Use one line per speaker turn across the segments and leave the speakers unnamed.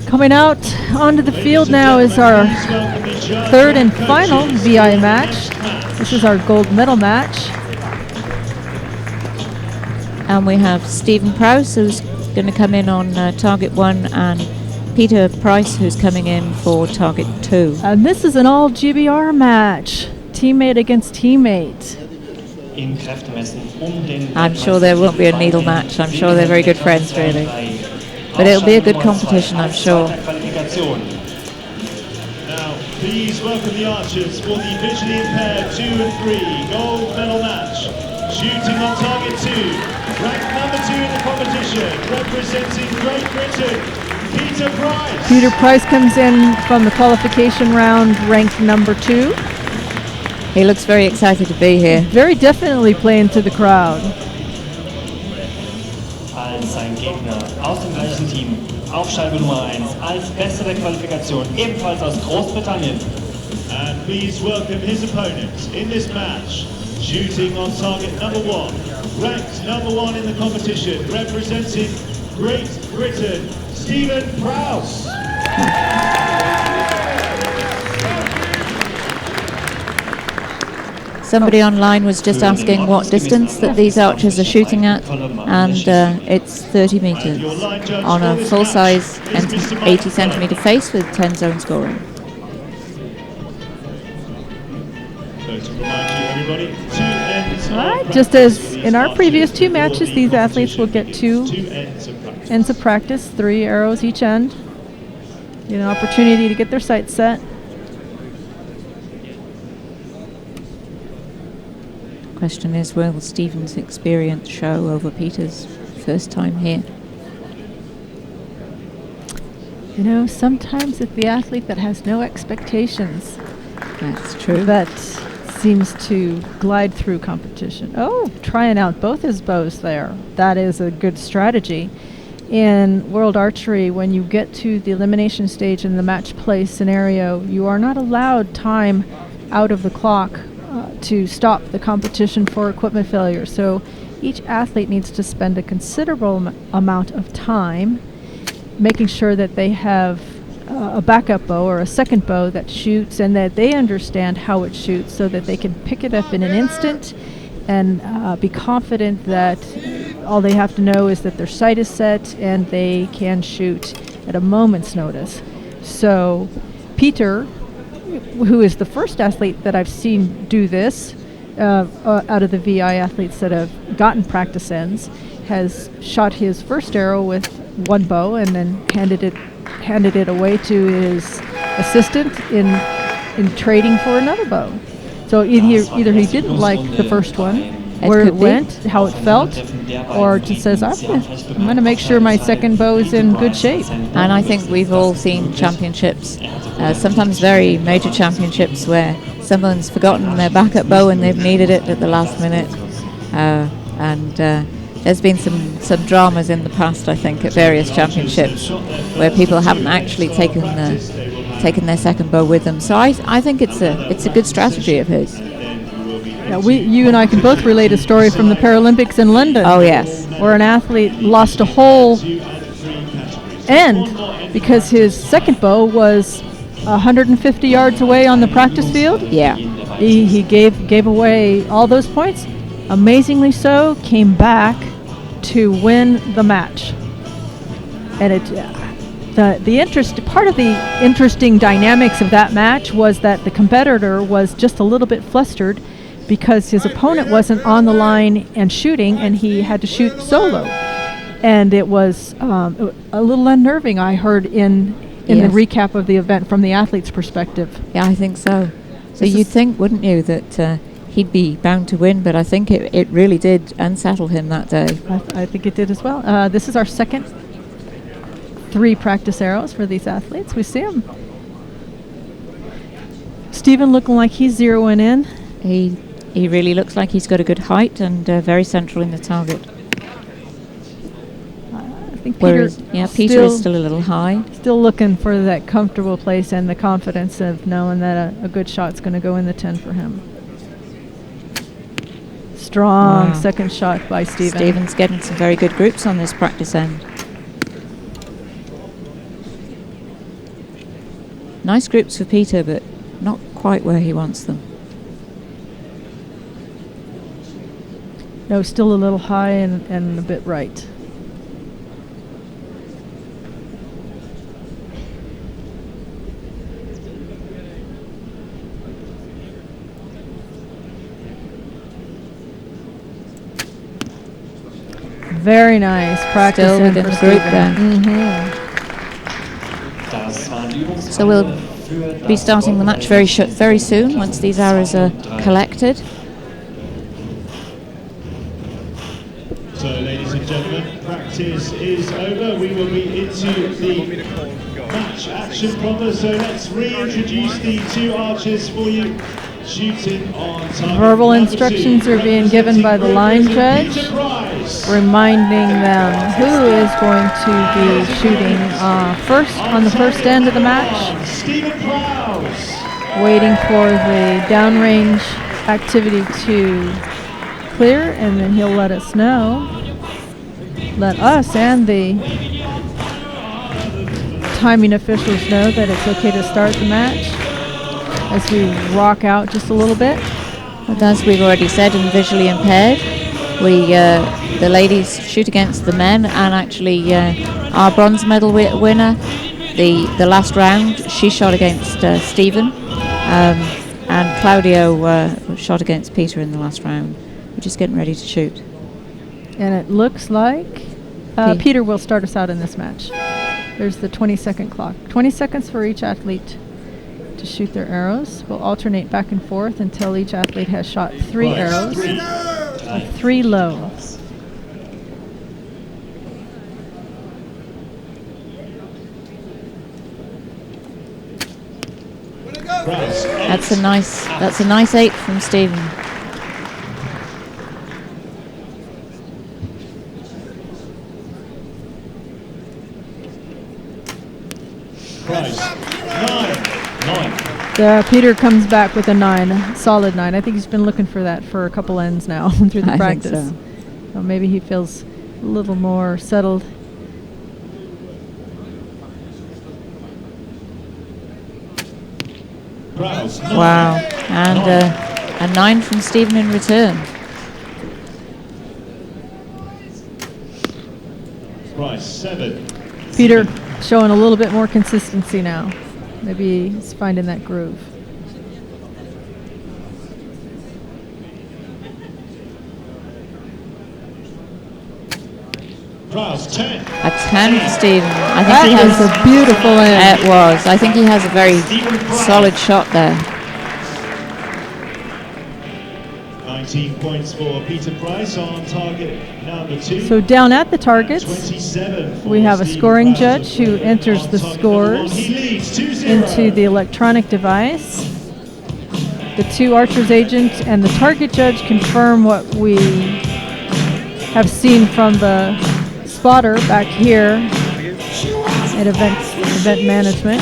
Coming out onto the field now is our third and final VI match. This is our gold medal match.
And we have Stephen Prowse, who's going to come in on target 1, and Peter Price, who's coming in for target 2.
And this is an all GBR match, teammate against teammate.
I'm sure there won't be a needle match. I'm sure they're very good friends, really. But it'll be a good competition, I'm sure.
Now, please welcome the archers for the visually impaired 2 and 3 gold medal match. Shooting on target 2, ranked number 2 in the competition, representing Great Britain, Peter Price.
Peter Price comes in from the qualification round, ranked number 2.
He looks very excited to be here.
Very definitely playing to the crowd.
Als sein Gegner aus dem gleichen Team, Aufscheibe Nummer 1, als Beste der Qualifikation, ebenfalls aus Großbritannien.
And please welcome his opponent in this match, shooting on target number 1, ranked number 1 in the competition, representing Great Britain, Stephen Prowse.
Somebody online was just asking what distance that these archers are shooting at, and it's 30 metres on a full-size 80 centimetre face with 10 zone scoring.
Alright, just as in our previous 2 matches, these athletes will get 2 ends of practice, 3 arrows each end. Get an opportunity to get their sights set.
Question is, will Stephen's experience show over Peter's first time here?
You know, sometimes it's the athlete that has no expectations.
That's true.
That seems to glide through competition. Oh, trying out both his bows there. That is a good strategy. In World Archery, when you get to the elimination stage in the match play scenario, you are not allowed time out of the clock to stop the competition for equipment failure. So each athlete needs to spend a considerable amount of time making sure that they have a backup bow or a second bow that shoots, and that they understand how it shoots so that they can pick it up in an instant and be confident that all they have to know is that their sight is set and they can shoot at a moment's notice. So Peter, who is the first athlete that I've seen do this out of the VI athletes that have gotten practice ends, has shot his first arrow with 1 bow and then handed it away to his assistant in trading for another bow. So either he didn't like the first one, where it went, how it felt, or just says, I'm going to make sure my second bow is in good shape.
And I think we've all seen championships, sometimes very major championships, where someone's forgotten their backup bow and they've needed it at the last minute. There's been some dramas in the past, I think, at various championships where people haven't actually taken their second bow with them. So I think it's a good strategy of his.
Yeah, you and I can both relate a story from the Paralympics in London.
Oh, yes.
Where an athlete lost a whole end because his second bow was 150 yards away on the practice field.
Yeah.
He gave away all those points. Amazingly so, came back to win the match. And part of the interesting dynamics of that match was that the competitor was just a little bit flustered because his opponent wasn't on the line and shooting, and he had to shoot solo. And it was a little unnerving, I heard, in the recap of the event from the athlete's perspective.
Yeah, I think so. So you'd think, wouldn't you, that he'd be bound to win, but I think it really did unsettle him that day.
I think it did as well. This is our second 3 practice arrows for these athletes. We see them. Stephen looking like he's zeroing in.
He really looks like he's got a good height and very central in the target.
I think
Peter is still a little high.
Still looking for that comfortable place and the confidence of knowing that a good shot's going to go in the 10 for him. Strong second shot by Stephen.
Stephen's getting some very good groups on this practice end. Nice groups for Peter, but not quite where he wants them.
No, still a little high and a bit right. Very nice practice.
Still within the group there. So we'll be starting the match very soon once these arrows are collected.
So, ladies and gentlemen, practice is over. We will be into the match action proper. So let's reintroduce the two archers for you. Shooting on target.
Verbal instructions are being given by the line judge, reminding them who is going to be shooting first on the first end of the match. Waiting for the downrange activity to clear, and then he'll let us know. Let us and the timing officials know that it's okay to start the match as we rock out just a little bit.
But as we've already said, in visually impaired, the ladies shoot against the men, and actually our bronze medal winner, the last round, she shot against Stephen, and Claudio shot against Peter in the last round. We're just getting ready to shoot.
And it looks like Peter will start us out in this match. There's the 20-second clock. 20 seconds for each athlete to shoot their arrows. We'll alternate back and forth until each athlete has shot 3 arrows, with 3 low.
That's a nice 8 from Stephen.
Peter comes back with a 9, solid 9. I think he's been looking for that for a couple ends now through the practice.
I think so.
Well, maybe he feels a little more settled.
Prowse.
Wow, and a 9 from Stephen in return.
Price 7.
Peter showing a little bit more consistency now. Maybe he's finding that groove.
Prowse 10.
A 10 for Stephen. I think he has
a beautiful end.
It was. I think he has a very solid shot there.
19 points for Peter Price on target number 2.
So down at the targets,
27
we have a scoring judge who enters the scores into the electronic device. The 2 archers agent and the target judge confirm what we have seen from the spotter back here at event management.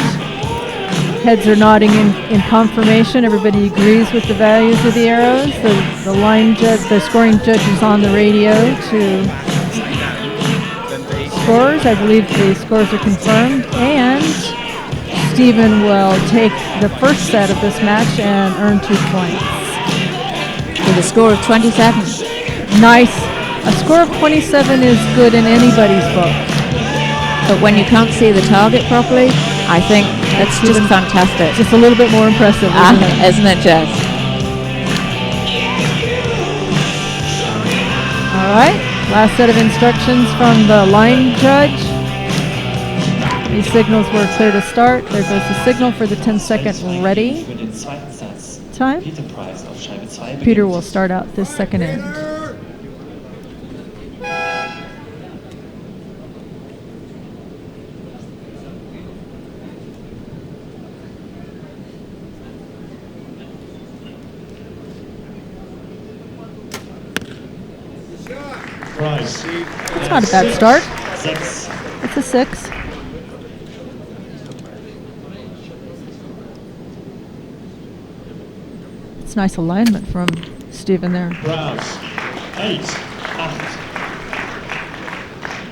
Heads are nodding in confirmation. Everybody agrees with the values of the arrows. The line judge, the scoring judge is on the radio to scores. I believe the scores are confirmed. And Stephen will take the first set of this match and earn 2 points.
With a score of 27.
Nice. A score of 27 is good in anybody's book.
But when you can't see the target properly, I think that's just fantastic.
Just a little bit more impressive,
isn't it, Jess?
All right, last set of instructions from the line judge. These signals were clear to start. There goes the signal for the 10-second ready time. Peter will start out this second end.
Price.
It's not a bad start. It's a 6. It's nice alignment from Stephen there.
Prowse 8.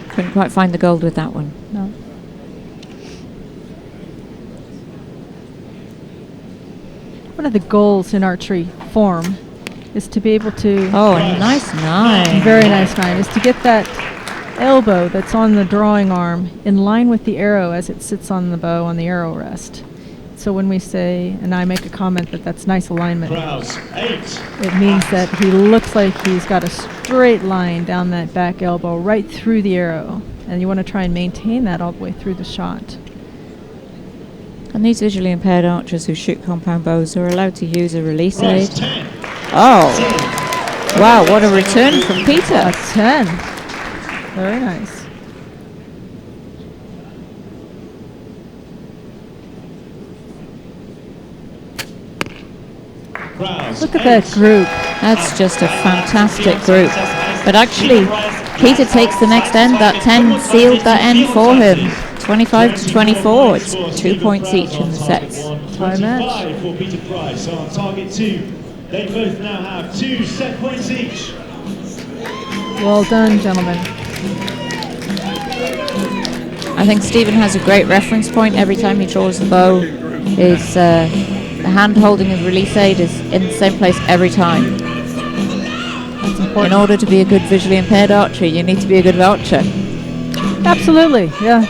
Couldn't quite find the gold with that one.
No. one of the goals in archery form is to be able to.
Oh, a nice 9.
Very nice 9 is to get that elbow that's on the drawing arm in line with the arrow as it sits on the bow on the arrow rest. So when we say, and I make a comment that that's nice alignment,
Prowse, 8.
it means that he looks like he's got a straight line down that back elbow right through the arrow. And you want to try and maintain that all the way through the shot.
And these visually impaired archers who shoot compound bows are allowed to use a release aid.
Prowse, 10.
Oh, wow, what a return from Peter.
A 10. Very nice.
Prowse,
Look at that
8.
group.
That's just a fantastic group. But actually, Peter takes the next end. That 10 sealed that end for him. 25 to 24. It's 2 points each in the sets.
Tie match.
25 for Peter Price on target 2. They both now have 2 set points each.
Well done, gentlemen.
I think Stephen has a great reference point every time he draws the bow. His the hand holding his release aid is in the same place every time.
That's important.
In order to be a good visually impaired archer, you need to be a good archer.
Absolutely, yeah.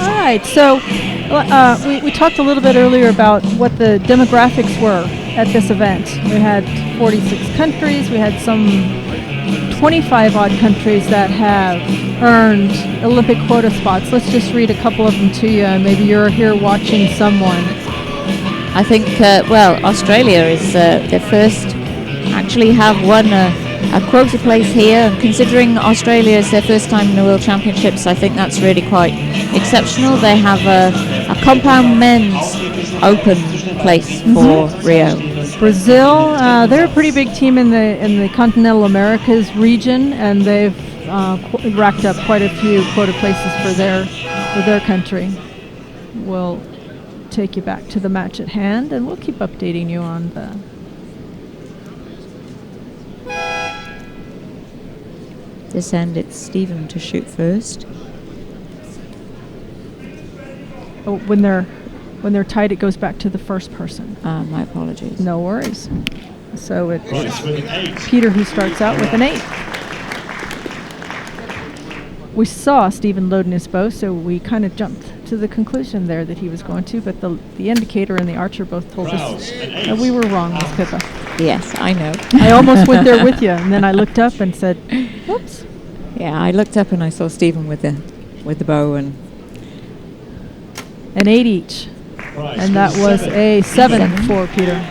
All right, so we talked a little bit earlier about what the demographics were at this event. We had 46 countries. We had some 25 odd countries that have earned Olympic quota spots. Let's just read a couple of them to you. Maybe you're here watching someone.
I think, well, Australia is the first, actually have won a quota place here. And considering Australia is their first time in the World Championships, I think that's really quite exceptional. They have a compound men's open place for Rio.
Brazil, they're a pretty big team in the Continental Americas region, and they've racked up quite a few quota places for their country. We'll take you back to the match at hand, and we'll keep updating you on the.
This end, it's Stephen to shoot first.
Oh, when they're tied, it goes back to the first person.
My apologies.
No worries. So it's
Price with an 8.
Peter who starts out with an 8. We saw Stephen loading his bow, so we kind of jumped to the conclusion there that he was going to, but the indicator and the archer both told
Prowse,
us
an 8.
that we were wrong, Miss Pippa.
Yes, I know.
I almost went there with you, and then I looked up and said, whoops.
Yeah, I looked up and I saw Stephen with the bow, and
An 8 each.
Price
And that
with
was
7.
a 7 for Peter.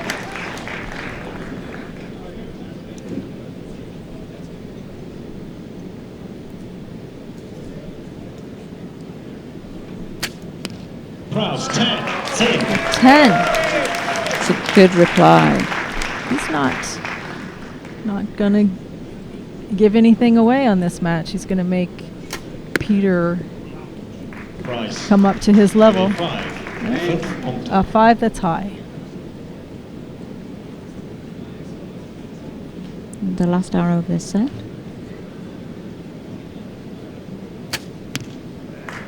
Prowse, 10.
10.
it's a good reply.
He's not going to give anything away on this match. He's going to make Peter
Price.
come up to his level.
5. 5 Punkte.
A 5, that's high.
The last arrow of this set.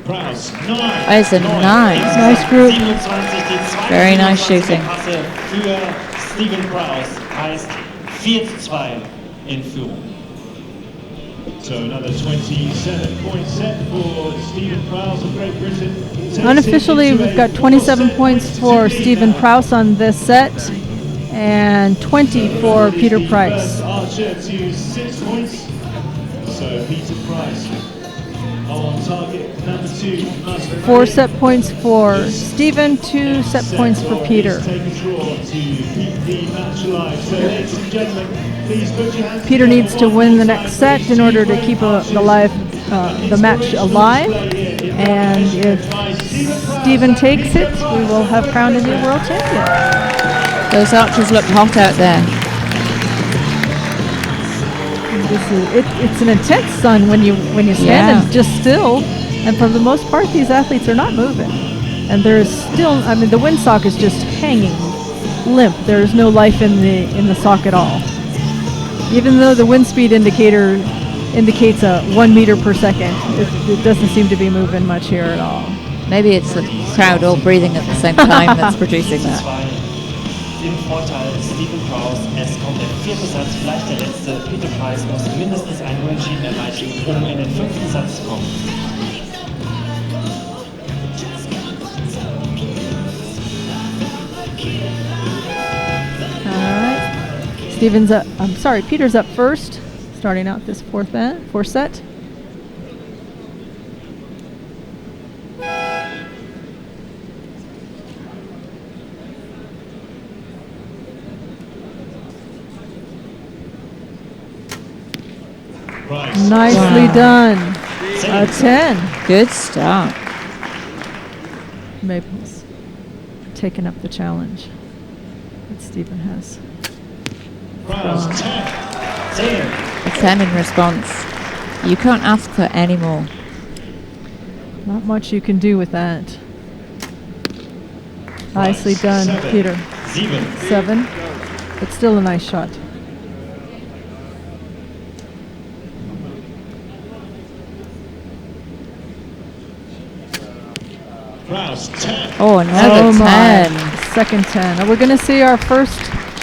Prowse, 9.
It's a 9.
Nice group.
27, die
Very nice shooting.
Klasse für Stephen Prowse heißt 4:2 in Führung.
So another 27-point set for Stephen Prowse of Great Britain.
Unofficially, we've got 27 points for Stephen Prowse on this set and 20 for Peter Price.
Archer to 6 points. So Peter Price on target number 2.
4 set points for Stephen, 2 set points for Peter.
Take a draw to keep the match alive. So ladies and gentlemen, please put your hands
Peter needs to win the next set in order to keep the match alive. And if Stephen takes it, we will have crowned a new world champion.
Those archers look hot out there.
It's an intense sun when you stand and just still, and for the most part these athletes are not moving, and there's still, I mean, the windsock is just hanging limp. There's no life in the sock at all, even though the wind speed indicator indicates a 1 meter per second. It doesn't seem to be moving much here at all.
Maybe it's the crowd all breathing at the same time that's producing that.
Im Vorteil Stephen Prowse, es kommt der 4. Satz, vielleicht der letzte. Peter Price muss mindestens ein Unentschieden erreichen, um in den 5. Satz zu kommen.
Peter's up first, starting out this fourth set. Nicely done. A 10.
Good start.
Maples taking up the challenge that Stephen has.
A 10 in response. You can't ask for any more.
Not much you can do with that. Nicely done, Peter. 7. But still a nice shot.
Oh, another 10.
Second 10. Are we going to see our first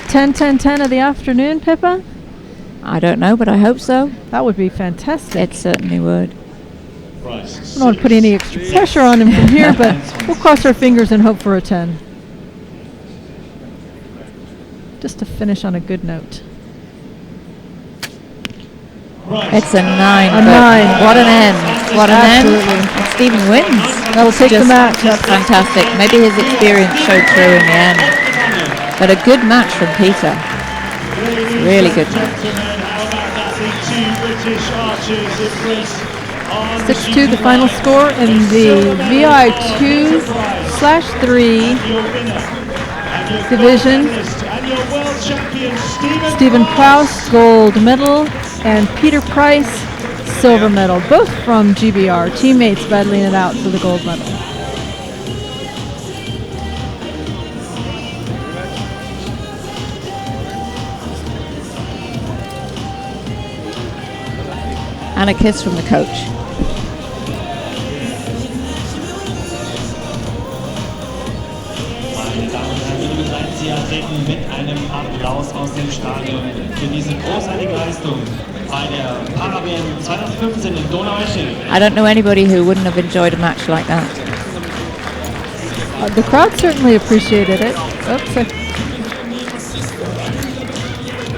10-10-10 of the afternoon, Pippa?
I don't know, but I hope so.
That would be fantastic.
It certainly would.
I don't want to put any extra pressure on him from here, but we'll cross our fingers and hope for a 10. Just to finish on a good note.
It's a 9.
A 9.
What an end. What an
Absolutely.
end. And Stephen wins.
That'll take the match.
Just fantastic. Maybe his experience showed through in the end. But a good match from Peter. Really good match.
6-2 the final score in the VI 2/3 division. Stephen Prowse, gold medal, and Peter Price, silver medal, both from GBR, teammates battling it out for the gold medal.
And a kiss from the coach.
Meine Damen und Herren, liebe 3C-Athleten, mit einem Applaus aus dem Stadion für diese großartige Leistung bei der Para-WM 2015 in Donaueschingen.
I don't know anybody who wouldn't have enjoyed a match like that.
The crowd certainly appreciated it. Oops,